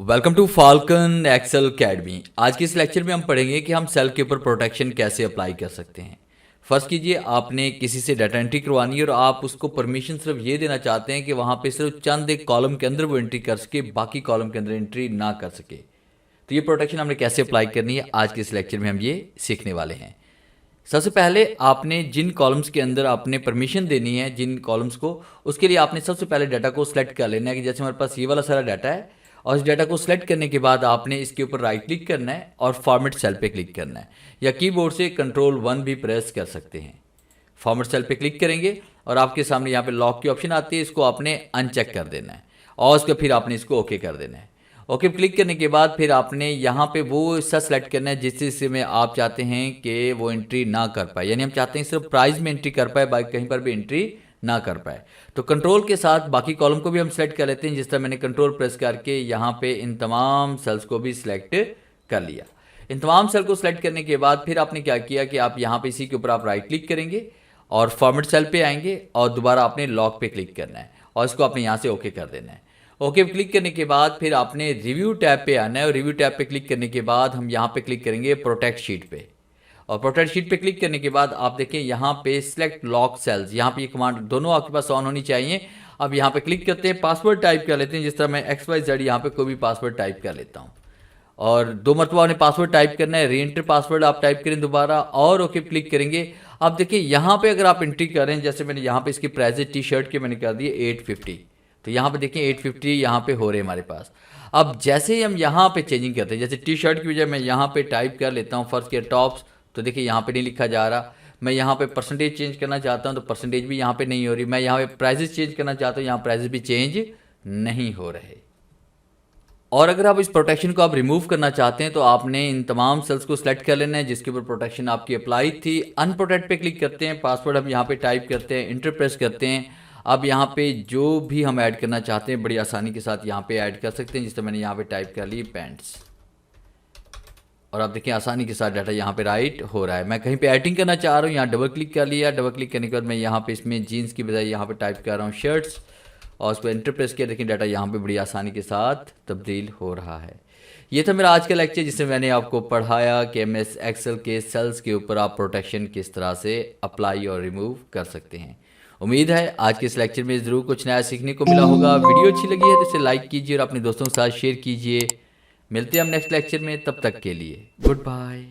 Welcome to Falcon Excel Academy. आज के इस लेक्चर में हम पढ़ेंगे कि हम सेल के ऊपर प्रोटेक्शन कैसे अप्लाई कर सकते हैं। फर्स्ट कीजिए, आपने किसी से डाटा एंट्री करवानी है और आप उसको परमिशन सिर्फ ये देना चाहते हैं कि वहाँ पे सिर्फ चंद एक कॉलम के अंदर वो एंट्री कर सके, बाकी कॉलम के अंदर एंट्री ना कर सके। तो ये प्रोटेक्शन हमने कैसे अप्लाई करनी है, आज के इस लेक्चर में हम ये सीखने वाले हैं। सबसे पहले आपने जिन कॉलम्स के अंदर आपने परमिशन देनी है, जिन कॉलम्स को, उसके लिए आपने सबसे पहले डाटा को सिलेक्ट कर लेना है कि जैसे हमारे पास ये वाला सारा डाटा है, और इस डाटा को सिलेक्ट करने के बाद आपने इसके ऊपर राइट क्लिक करना है और फॉर्मेट सेल पे क्लिक करना है, या कीबोर्ड से Ctrl+1 भी प्रेस कर सकते हैं। फॉर्मेट सेल पे क्लिक करेंगे और आपके सामने यहाँ पे लॉक की ऑप्शन आती है, इसको आपने अनचेक कर देना है और उसके फिर आपने इसको ओके कर देना है। ओके क्लिक करने के बाद फिर आपने यहाँ पे वो हिस्सा सेलेक्ट करना है जिस हिस्से में आप चाहते हैं कि वो एंट्री ना कर पाए, यानी हम चाहते हैं सिर्फ प्राइस में एंट्री कर पाए, बाकी कहीं पर भी एंट्री ना कर पाए। तो कंट्रोल के साथ बाकी कॉलम को भी हम सेलेक्ट कर लेते हैं, जिस तरह मैंने कंट्रोल प्रेस करके यहाँ पे इन तमाम सेल्स को भी सिलेक्ट कर लिया। इन तमाम सेल को सिलेक्ट करने के बाद फिर आपने क्या किया कि आप यहाँ पे इसी के ऊपर आप राइट क्लिक करेंगे और फॉर्मेट सेल पे आएंगे और दोबारा आपने लॉक पे क्लिक करना है और इसको आपने यहाँ से ओके कर देना है। ओके क्लिक करने के बाद फिर आपने रिव्यू टैब पे आना है और रिव्यू टैब पे क्लिक करने के बाद हम यहाँ पे क्लिक करेंगे प्रोटेक्ट शीट पे, और प्रोटेक्ट शीट पे क्लिक करने के बाद आप देखें यहाँ पे सिलेक्ट लॉक सेल्स, यहाँ पे ये कमांड दोनों आपके पास ऑन होनी चाहिए। अब यहाँ पे क्लिक करते हैं, पासवर्ड टाइप कर लेते हैं, जिस तरह मैं XYZ यहाँ पे कोई भी पासवर्ड टाइप कर लेता हूँ और 2 मरतबा आपने पासवर्ड टाइप करना है, री एंटर पासवर्ड आप टाइप करें दोबारा और ओके क्लिक करेंगे। अब देखिए यहाँ पे अगर आप एंट्री करें, जैसे मैंने यहाँ पे इसकी प्राइस टी शर्ट के मैंने कर दिए 850, तो यहाँ पे देखिए 850 यहाँ पे हो रहे हैं हमारे पास। अब जैसे ही हम यहाँ पे चेंजिंग करते हैं, जैसे टी शर्ट की वजह मैं यहाँ पे टाइप कर लेता हूँ फर्स्ट के टॉप्स, तो देखिए यहाँ पे नहीं लिखा जा रहा। मैं यहाँ पे परसेंटेज चेंज करना चाहता हूँ तो परसेंटेज भी यहाँ पे नहीं हो रही। मैं यहाँ पे प्राइजेस चेंज करना चाहता हूँ, यहाँ प्राइजेस भी चेंज नहीं हो रहे। और अगर आप इस प्रोटेक्शन को आप रिमूव करना चाहते हैं तो आपने इन तमाम सेल्स को सिलेक्ट कर लेना है जिसके ऊपर प्रोटेक्शन आपकी अप्लाई थी। अनप्रोटेक्ट पे क्लिक करते हैं, पासवर्ड हम यहाँ पे टाइप करते हैं, इंटर प्रेस करते हैं। अब यहाँ पे जो भी हम ऐड करना चाहते हैं बड़ी आसानी के साथ यहाँ पे ऐड कर सकते हैं, जिस तरह मैंने यहाँ पे टाइप कर ली पैंट्स, और आप देखिए आसानी के साथ डाटा यहाँ पे राइट हो रहा है। मैं कहीं पे एडिटिंग करना चाह रहा हूँ, यहाँ डबल क्लिक कर लिया, डबल क्लिक करने के बाद मैं यहाँ पे इसमें जीन्स की बजाय यहाँ पे टाइप कर रहा हूँ शर्ट्स और उस पर एंटर प्रेस किया। देखिए डाटा यहाँ पे बड़ी आसानी के साथ तब्दील हो रहा है। ये था मेरा आज का लेक्चर जिसमें मैंने आपको पढ़ाया कि MS एक्सेल के सेल्स के ऊपर आप प्रोटेक्शन किस तरह से अप्लाई और रिमूव कर सकते हैं। उम्मीद है आज के इस लेक्चर में ज़रूर कुछ नया सीखने को मिला होगा। वीडियो अच्छी लगी है तो इसे लाइक कीजिए और अपने दोस्तों के साथ शेयर कीजिए। मिलते हैं हम नेक्स्ट लेक्चर में, तब तक के लिए गुड बाय।